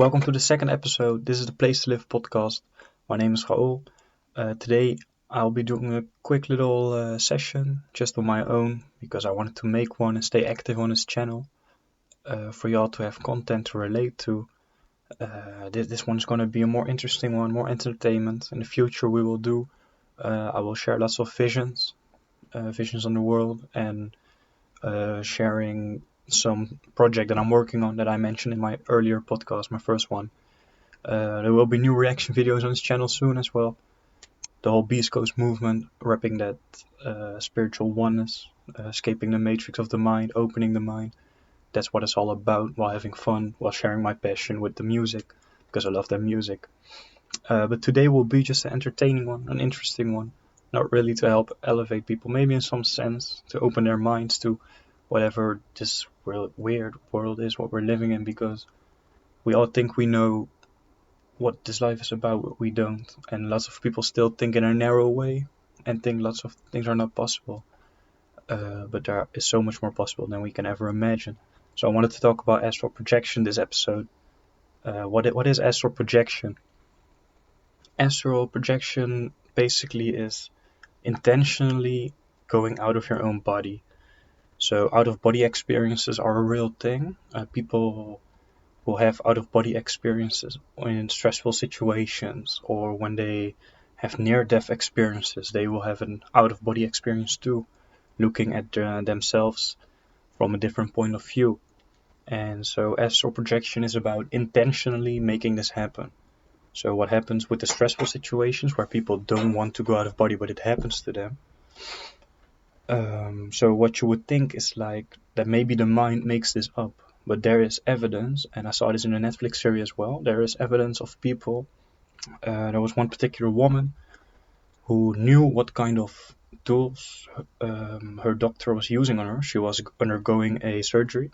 Welcome to the second episode. This is the Placetolive Podcast. My name is Raoul. Today I'll be doing a quick little session just on my own because I wanted to make one and stay active on this channel for y'all to have content to relate to. This one's going to be a more interesting one, more entertainment. In the future I will share lots of visions on the world and sharing some project that I'm working on that I mentioned in my earlier podcast, my first one. There will be new reaction videos on this channel soon as well. The whole Beast Coast movement, wrapping that spiritual oneness, escaping the matrix of the mind, opening the mind. That's what it's all about, while having fun, while sharing my passion with the music, because I love that music. But today will be just an entertaining one, an interesting one. Not really to help elevate people, maybe in some sense, to open their minds to whatever this weird world is, what we're living in, because we all think we know what this life is about, but we don't. And lots of people still think in a narrow way and think lots of things are not possible. But there is so much more possible than we can ever imagine. So I wanted to talk about astral projection this episode. What is astral projection? Astral projection basically is intentionally going out of your own body. So out-of-body experiences are a real thing. People will have out-of-body experiences in stressful situations, or when they have near-death experiences, they will have an out-of-body experience too, looking at themselves from a different point of view. And so astral projection is about intentionally making this happen. So what happens with the stressful situations where people don't want to go out of body, but it happens to them. So what you would think is like that maybe the mind makes this up, but there is evidence, and I saw this in a Netflix series as well. There is evidence of people. There was one particular woman who knew what kind of tools her doctor was using on her. She was undergoing a surgery,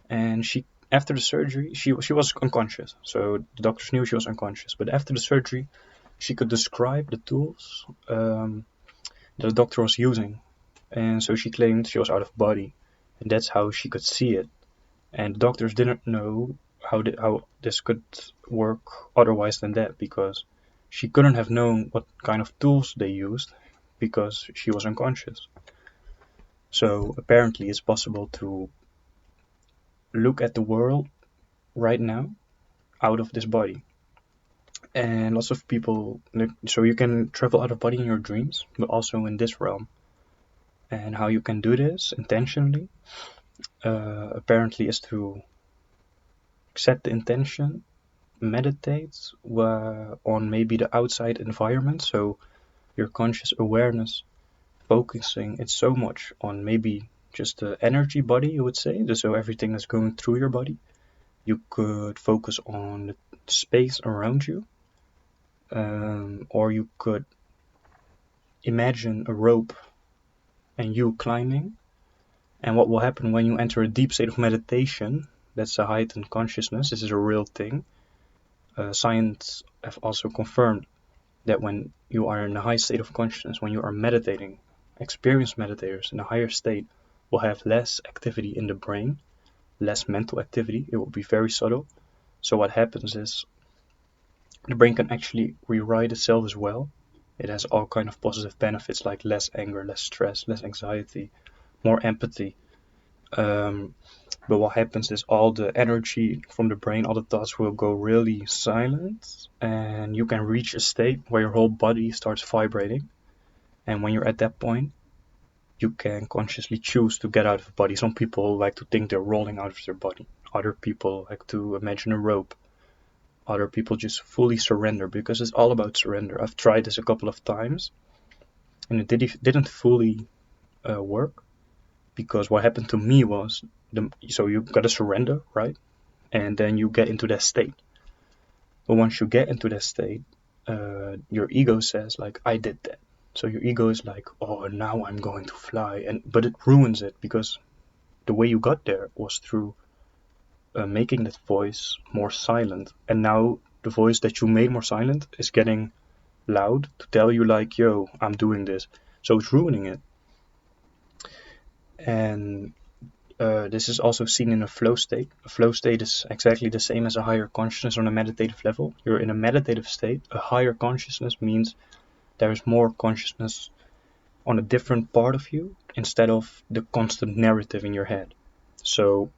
and after the surgery she was unconscious. So the doctors knew she was unconscious, but after the surgery she could describe the tools that the doctor was using. And so she claimed she was out of body, and that's how she could see it. And the doctors didn't know how this could work otherwise than that, because she couldn't have known what kind of tools they used because she was unconscious. So apparently it's possible to look at the world right now out of this body. And lots of people, so you can travel out of body in your dreams, but also in this realm. And how you can do this intentionally, apparently, is to set the intention, meditate on maybe the outside environment. So your conscious awareness focusing it's so much on maybe just the energy body, you would say, so everything that's going through your body. You could focus on the space around you, or you could imagine a rope and you climbing. And what will happen when you enter a deep state of meditation, that's a heightened consciousness, this is a real thing. Science have also confirmed that when you are in a high state of consciousness, when you are meditating, experienced meditators in a higher state will have less activity in the brain, less mental activity. It will be very subtle. So what happens is the brain can actually rewrite itself as well. It has all kind of positive benefits like less anger, less stress, less anxiety, more empathy. But what happens is all the energy from the brain, all the thoughts will go really silent, and you can reach a state where your whole body starts vibrating. And when you're at that point, you can consciously choose to get out of the body. Some people like to think they're rolling out of their body. Other people like to imagine a rope. Other people just fully surrender, because it's all about surrender. I've tried this a couple of times, and it didn't fully work, because what happened to me was, so you gotta surrender, right? And then you get into that state. But once you get into that state, your ego says like, I did that. So your ego is like, oh, now I'm going to fly, but it ruins it, because the way you got there was through making that voice more silent. And now the voice that you made more silent is getting loud to tell you like, yo, I'm doing this. So it's ruining it. And This is also seen in a flow state. A flow state is exactly the same as a higher consciousness on a meditative level. You're in a meditative state. A higher consciousness means there is more consciousness on a different part of you instead of the constant narrative in your head. So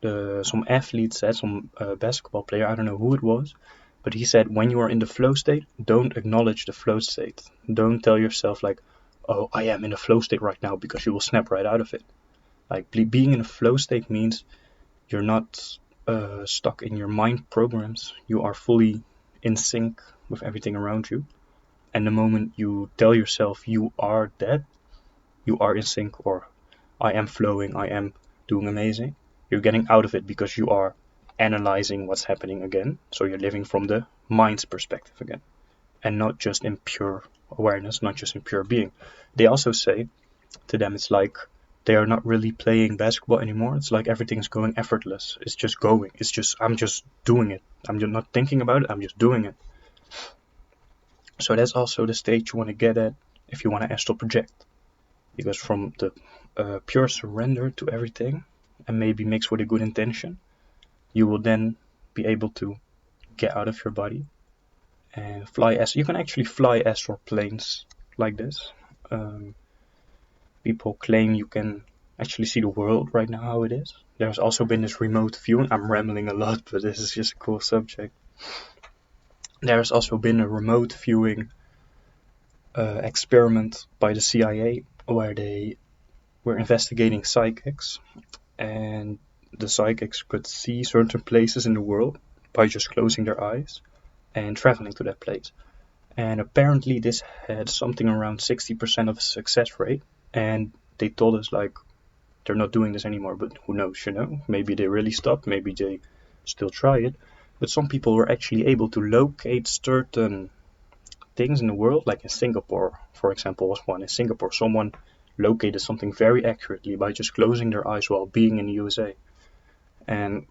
some athlete said, some basketball player, I don't know who it was, but he said, when you are in the flow state, don't acknowledge the flow state. Don't tell yourself like, oh, I am in a flow state right now, because you will snap right out of it. Like, being in a flow state means you're not stuck in your mind programs. You are fully in sync with everything around you. And the moment you tell yourself you are that, you are in sync, or I am flowing, I am doing amazing, you're getting out of it because you are analyzing what's happening again. So you're living from the mind's perspective again, and not just in pure awareness, not just in pure being. They also say, to them, it's like they are not really playing basketball anymore. It's like everything's going effortless. It's just going. It's just, I'm just doing it. I'm just not thinking about it. I'm just doing it. So that's also the stage you want to get at if you want to astral project. Because from the pure surrender to everything, and maybe mixed with a good intention, you will then be able to get out of your body and fly. You can actually fly astral planes like this. People claim you can actually see the world right now how it is. There's also been this remote viewing. I'm rambling a lot, but this is just a cool subject. There's also been a remote viewing experiment by the CIA where they were investigating psychics, and the psychics could see certain places in the world by just closing their eyes and traveling to that place. And apparently this had something around 60% of a success rate, and they told us like they're not doing this anymore, but who knows, maybe they really stopped, maybe they still try it. But some people were actually able to locate certain things in the world, like in Singapore, for example, was one. In Singapore, someone located something very accurately by just closing their eyes while being in the USA. And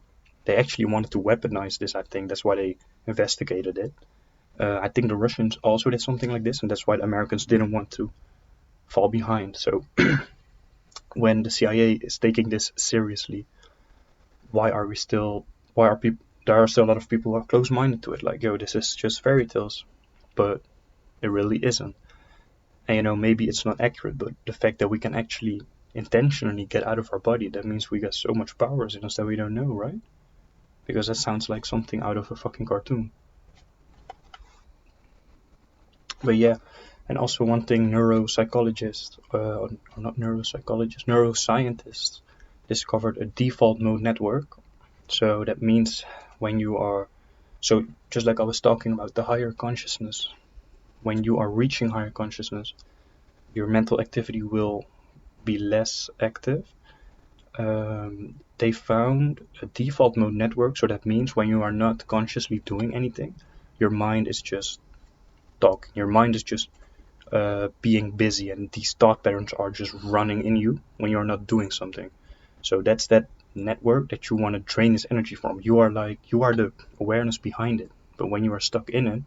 they actually wanted to weaponize this, I think. That's why they investigated it. I think the Russians also did something like this, and that's why the Americans didn't want to fall behind. So when the CIA is taking this seriously, there are still a lot of people who are close-minded to it, like, yo, this is just fairy tales, but it really isn't. And maybe it's not accurate, but the fact that we can actually intentionally get out of our body, that means we got so much powers in us that we don't know, right? Because that sounds like something out of a fucking cartoon. But yeah, and also one thing neuroscientists discovered a default mode network. So that means when you are, so just like I was talking about the higher consciousness, when you are reaching higher consciousness, your mental activity will be less active. They found a default mode network, so that means when you are not consciously doing anything, your mind is just talking. Your mind is just being busy, and these thought patterns are just running in you when you are not doing something. So that's that network that you want to drain this energy from. You are the awareness behind it, but when you are stuck in it,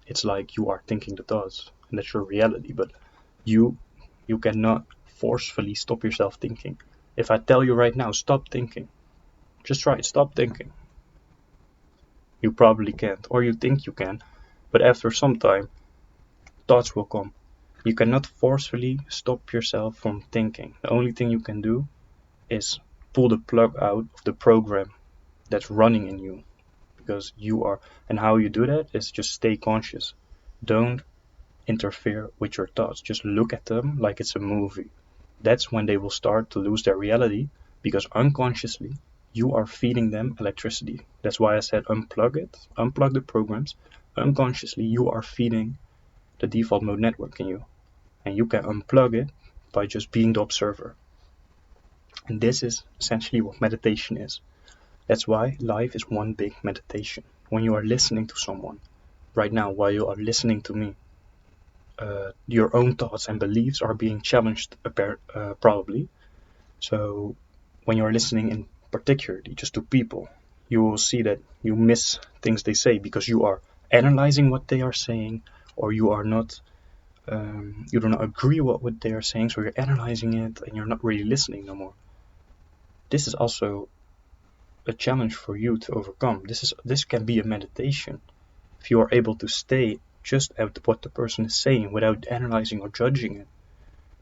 it's like you are thinking the thoughts, and that's your reality. But you cannot forcefully stop yourself thinking. If I tell you right now, stop thinking, just try it, stop thinking, you probably can't, or you think you can, but after some time, thoughts will come. You cannot forcefully stop yourself from thinking. The only thing you can do is pull the plug out of the program that's running in you, because you are, and how you do that is just stay conscious. Don't interfere with your thoughts. Just look at them like it's a movie. That's when they will start to lose their reality, because unconsciously you are feeding them electricity. That's why I said unplug it, unplug the programs. Unconsciously you are feeding the default mode network in you, and you can unplug it by just being the observer. And this is essentially what meditation is. That's why life is one big meditation. When you are listening to someone, right now, while you are listening to me, your own thoughts and beliefs are being challenged, probably. So when you are listening in particularly just to people, you will see that you miss things they say because you are analyzing what they are saying, or you are not, you do not agree with what they are saying, so you're analyzing it and you're not really listening no more. this is also a challenge for you to overcome. This can be a meditation. If you are able to stay just at what the person is saying without analyzing or judging it,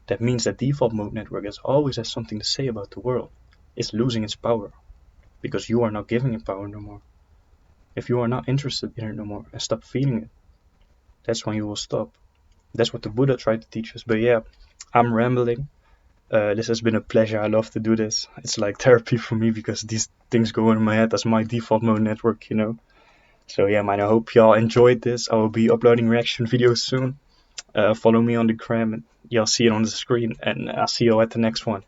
that means that default mode network always has something to say about the world. It's losing its power because you are not giving it power no more. If you are not interested in it no more and stop feeling it, that's when you will stop. That's what the Buddha tried to teach us. But yeah, I'm rambling. This has been a pleasure. I love to do this. It's like therapy for me because these things go in my head as my default mode network, you know. So yeah, man, I hope y'all enjoyed this. I will be uploading reaction videos soon. Follow me on the gram and y'all see it on the screen, and I'll see y'all at the next one.